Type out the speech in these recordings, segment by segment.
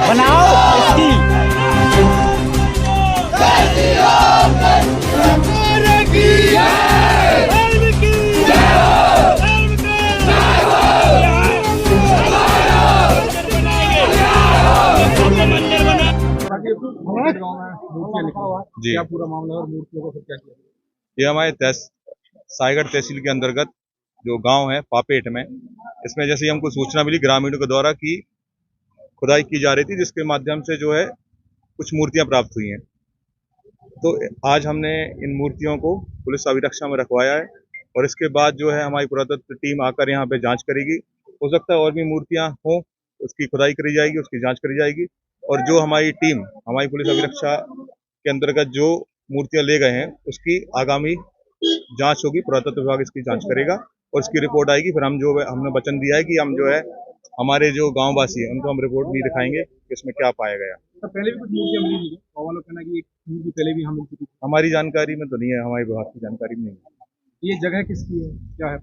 बनाओ इसकी जी क्या पूरा मामला और मूर्तियों को फिर क्या किया? ये हमारे सायगढ़ तहसील के अंतर्गत जो गांव है पापेट में, इसमें जैसे हमको सूचना मिली ग्रामीणों के द्वारा कि खुदाई की जा रही थी, जिसके माध्यम से जो है कुछ मूर्तियां प्राप्त हुई हैं। तो आज हमने इन मूर्तियों को पुलिस अभिरक्षा में रखवाया है और इसके बाद जो है हमारी पुरातत्व टीम आकर यहाँ पे जांच करेगी। हो सकता है और भी मूर्तियां हों, उसकी खुदाई करी जाएगी, उसकी जांच करी जाएगी और जो हमारी टीम हमारी पुलिस अभिरक्षा के अंतर्गत जो मूर्तियां ले गए हैं उसकी आगामी जांच होगी। पुरातत्व विभाग इसकी जांच करेगा और इसकी रिपोर्ट आएगी। फिर हम जो हमने वचन दिया है कि हम जो है हमारे जो गाँव वासी हैं उनको हम रिपोर्ट भी दिखाएंगे कि इसमें क्या पाया गया। तो पहले भी कुछ मूर्तियां मिली थी, वालों का कहना कि एक मूर्ति पहले भी हम मिल चुकी थी। हमारी जानकारी में तो नहीं है, हमारे विभाग की जानकारी में नहीं है। ये जगह किसकी है, क्या है?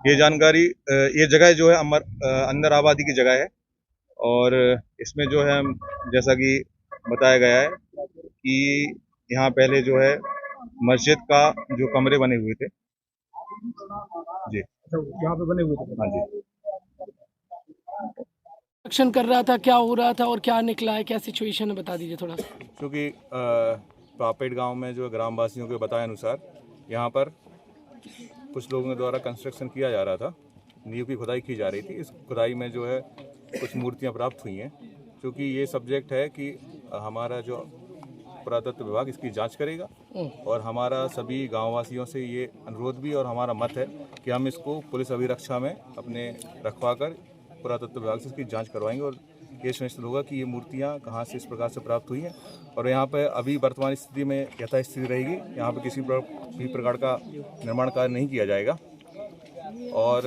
ये जानकारी ये जगह जो है अंदर आबादी की जगह है और इसमें जो है जैसा कि बताया गया है कि यहाँ पहले जो है मस्जिद का जो कमरे बने हुए थे। जी अच्छा, यहाँ पे बने हुए थे। हाँ जी। एक्शन कर रहा था, क्या हो रहा था और क्या निकला है, क्या सिचुएशन है, बता दीजिए थोड़ा सा। क्योंकि पापेट गांव में जो ग्रामवासियों के बताए अनुसार यहाँ पर कुछ लोगों के द्वारा कंस्ट्रक्शन किया जा रहा था, नींव की खुदाई की जा रही थी। इस खुदाई में जो है कुछ मूर्तियाँ प्राप्त हुई हैं। क्योंकि ये सब्जेक्ट है कि हमारा जो पुरातत्व विभाग इसकी जांच करेगा और हमारा सभी गांववासियों से ये अनुरोध भी और हमारा मत है कि हम इसको पुलिस अभिरक्षा में अपने रखवा कर पुरातत्व विभाग से इसकी जांच करवाएंगे और ये सुनिश्चित होगा कि ये मूर्तियां कहां से इस प्रकार से प्राप्त हुई हैं और यहाँ पे अभी वर्तमान स्थिति में यथास्थिति रहेगी। यहाँ पे किसी भी प्रकार का निर्माण कार्य नहीं किया जाएगा। और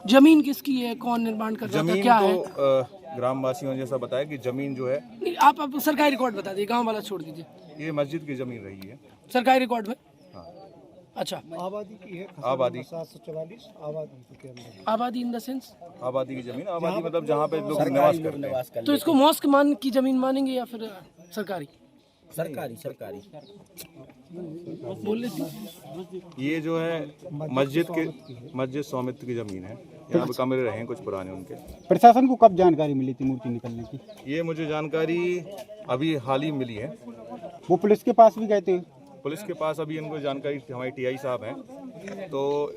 जमीन किसकी है, कौन निर्माण कर रहा था, जमीन क्या तो है? ग्रामवासियों ने जैसा बताया कि जमीन जो है नहीं, आप सरकारी रिकॉर्ड बता दीजिए, गांव वाला छोड़ दीजिए। ये मस्जिद की जमीन रही है सरकारी रिकॉर्ड में। हाँ। अच्छा, आबादी की है, आबादी 744 आबादी के अंदर। आबादी इन द सेंस आबादी की जमीन, आबादी मतलब जहाँ पे लोग निवास करते हैं। तो इसको मॉस्क मान की जमीन मानेंगे या फिर सरकारी? सरकारी बोल लेती। ये जो है मस्जिद स्वामित्व की जमीन है। यहाँ पे कमरे रहे हैं कुछ पुराने उनके। प्रशासन को कब जानकारी मिली थी मूर्ति निकलने की? ये मुझे जानकारी अभी हाल ही मिली है। वो पुलिस के पास भी गए थे? पुलिस के पास अभी इनको जानकारी, हमारे टीआई साहब हैं, तो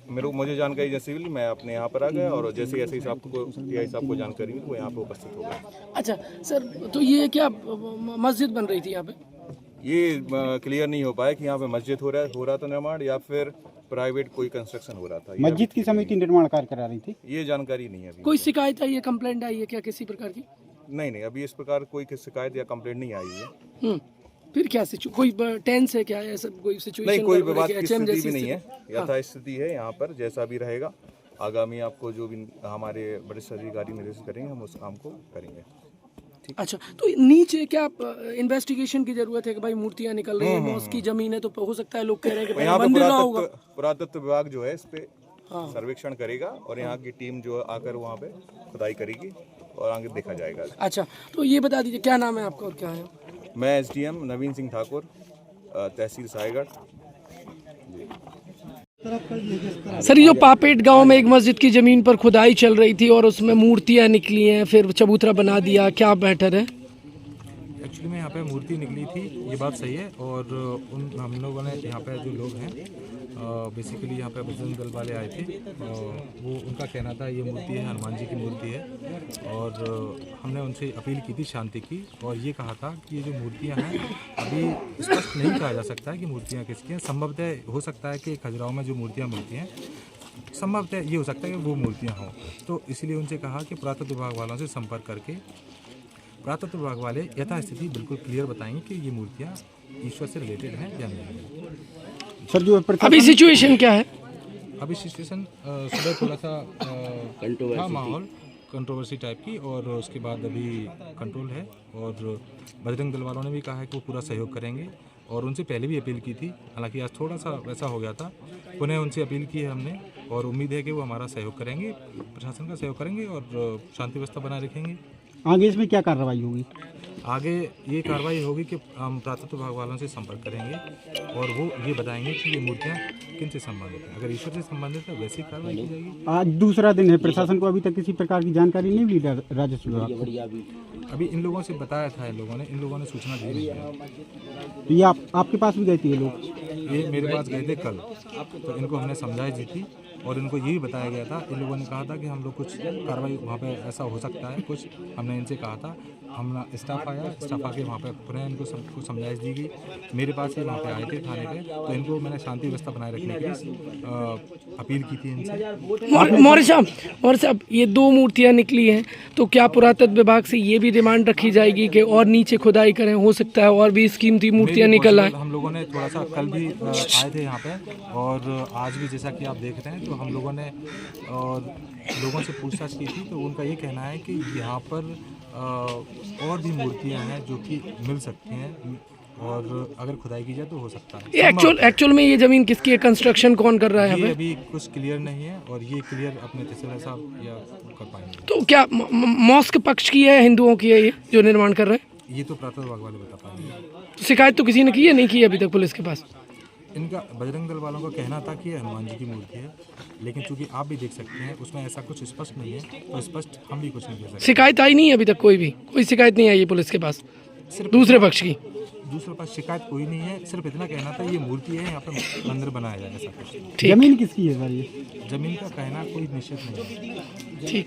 मुझे जानकारी जैसे मिली मैं अपने यहाँ पर आ गया और जैसे टीआई साहब को जानकारी मिली वो यहाँ पे उपस्थित हो गए। अच्छा सर, तो ये क्या मस्जिद बन रही थी यहाँ पे? ये क्लियर नहीं हो पाया कि यहाँ पे मस्जिद हो रहा था निर्माण या फिर प्राइवेट कोई कंस्ट्रक्शन हो रहा था। मस्जिद की समिति निर्माण कार्य करा रही थी, ये जानकारी नहीं है अभी। कोई शिकायत आई है, कंप्लेंट आई है क्या किसी प्रकार की? नहीं, अभी इस प्रकार कोई शिकायत या कंप्लेंट नहीं आई है। फिर क्या कोई टेंस है क्या, ऐसा कोई सिचुएशन? नहीं, कोई विवाद की स्थिति भी नहीं है, यथास्थिति है यहाँ पर। जैसा भी रहेगा आगामी आपको जो भी हमारे वरिष्ठ अधिकारी निर्देश करेंगे हम उस काम को करेंगे। अच्छा, तो नीचे क्या इन्वेस्टिगेशन की जरूरत है कि भाई मूर्तियां निकल रही है, मॉस्क की जमीन है, तो हो सकता है लोग कह रहे हैं कि यहाँ मंदिर रहा होगा। पुरातत्व विभाग जो है इस पे सर्वेक्षण करेगा और यहाँ की टीम जो आकर वहाँ पे खुदाई करेगी और आगे देखा जाएगा। अच्छा, तो ये बता दीजिए क्या नाम है आपका और क्या है? मैं एसडीएम नवीन सिंह ठाकुर, तहसील सायगढ़। सर, ये जो पापेट गांव में एक मस्जिद की जमीन पर खुदाई चल रही थी और उसमें मूर्तियां निकली हैं, फिर चबूतरा बना दिया, क्या मैटर है? एक्चुअली में यहाँ पे मूर्ति निकली थी, ये बात सही है। और हम लोगों ने यहाँ पे जो लोग हैं बेसिकली यहाँ पे बजरंग दल वाले आए थे, वो उनका कहना था ये मूर्ति है हनुमान जी की मूर्ति है और हमने उनसे अपील की थी शांति की और ये कहा था कि ये जो मूर्तियाँ हैं अभी स्पष्ट नहीं कहा जा सकता है कि मूर्तियाँ किसकी हैं। संभवतः हो सकता है कि खजुराहो में जो मूर्तियाँ मिलती हैं संभवतः ये हो सकता है कि वो मूर्तियाँ हों, तो इसलिए उनसे कहा कि पुरातत्व विभाग वालों से संपर्क करके पुरातत्व विभाग वाले यथास्थिति बिल्कुल क्लियर बताएंगे कि ये मूर्तियाँ ईश्वर से रिलेटेड हैं या नहीं। सर, जो अभी सिचुएशन क्या है? अभी सिचुएशन सुबह थोड़ा सा था माहौल कंट्रोवर्सी टाइप की, और उसके बाद अभी कंट्रोल है। और बजरंग दल वालों ने भी कहा है कि वो पूरा सहयोग करेंगे, और उनसे पहले भी अपील की थी, हालांकि आज थोड़ा सा वैसा हो गया था। पुनः उनसे अपील की है हमने, और उम्मीद है कि वो हमारा सहयोग करेंगे, प्रशासन का सहयोग करेंगे और शांति व्यवस्था बनाए रखेंगे। आगे इसमें क्या कार्रवाई होगी? आगे ये कार्रवाई होगी कि हम पुरातत्व विभाग वालों से संपर्क करेंगे और वो ये बताएंगे कि ये मूर्तियाँ किन से संबंधित हैं। अगर ईश्वर से संबंधित है वैसी कार्रवाई की जाएगी। आज दूसरा दिन है, प्रशासन को अभी तक किसी प्रकार की जानकारी नहीं मिली राजस्व विभाग को? अभी इन लोगों से बताया था, इन लोगों ने सूचना दी नहीं है। तो ये आपके पास भी गए थे ये लोग? ये मेरे पास गए थे कल, तो इनको हमने समझाई दी थी और इनको यही बताया गया था। इन लोगों ने कहा था कि हम लोग कुछ कार्रवाई वहाँ पे ऐसा हो सकता है कुछ, हमने इनसे कहा था। हम स्टाफ आया, स्टाफ आके वहाँ पे पुनः इनको सबको समझाइश दी गई। मेरे पास ही वहाँ पे आए थे थाने पे, तो इनको मैंने शांति व्यवस्था बनाए रखने के लिए अपील की थी इनसे। मौर्य साहब ये 2 मूर्तियाँ निकली हैं, तो क्या पुरातत्व विभाग से ये भी डिमांड रखी जाएगी कि और नीचे खुदाई करें? हो सकता है और भी इस कीमती मूर्तियाँ निकल आए। हम लोगों ने थोड़ा सा कल भी आए थे यहाँ पे, और आज भी जैसा कि आप देख रहे हैं, तो हम लोगों ने लोगों से पूछताछ की थी। तो उनका ये कहना है कि यहाँ पर और भी मूर्तियाँ हैं जो कि मिल सकती हैं, और अगर खुदाई की जाए तो हो सकता है। एक्चुअल में ये जमीन किसकी है? कंस्ट्रक्शन कौन कर रहा है? ये अभी कुछ क्लियर नहीं है, और ये क्लियर अपने तहसीलदार साहब या कर पाएंगे। तो क्या मॉस्क पक्ष की है, हिंदुओं की है ये जो निर्माण कर रहे हैं? ये तो पुरातत्व विभाग वाले बता पाएंगे। शिकायत तो किसी ने की है? नहीं की है अभी तक पुलिस के पास? इनका बजरंग दल वालों का कहना था कि ये हनुमान जी की मूर्ति है, लेकिन चूंकि आप भी देख सकते हैं उसमें ऐसा कुछ स्पष्ट नहीं है, तो स्पष्ट हम भी कुछ नहीं कह सकते। शिकायत आई नहीं है अभी तक? कोई शिकायत नहीं आई है पुलिस के पास सिर्फ दूसरे पक्ष की? दूसरे पास शिकायत कोई नहीं है, सिर्फ इतना कहना था ये मूर्ति है, यहाँ पे मंदिर बनाया जाए, ऐसा कुछ नहीं। ठीक। जमीन किसकी है सर ये? जमीन का कहना कोई निश्चित नहीं है। ठीक।